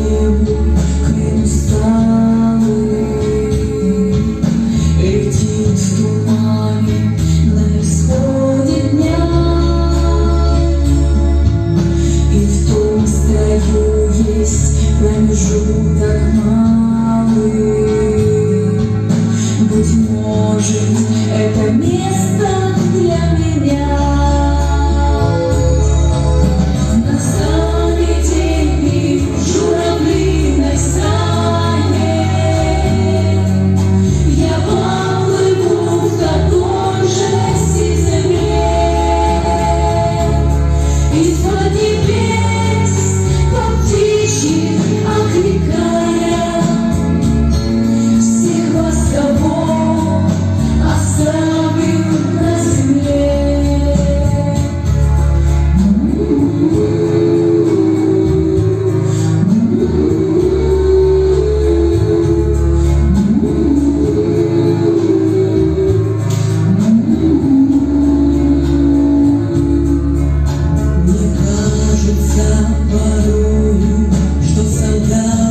небу кристаллы летит в тумане на исходе дня, и в том строю есть промежуток малый. Быть может, это место для меня. Настанет день, и журавли на сане, я поплыву в такой же сиземе. Из-под небес по птичьи окликая, всех вас, кого оставлю на земле. Мне кажется порою, что солдат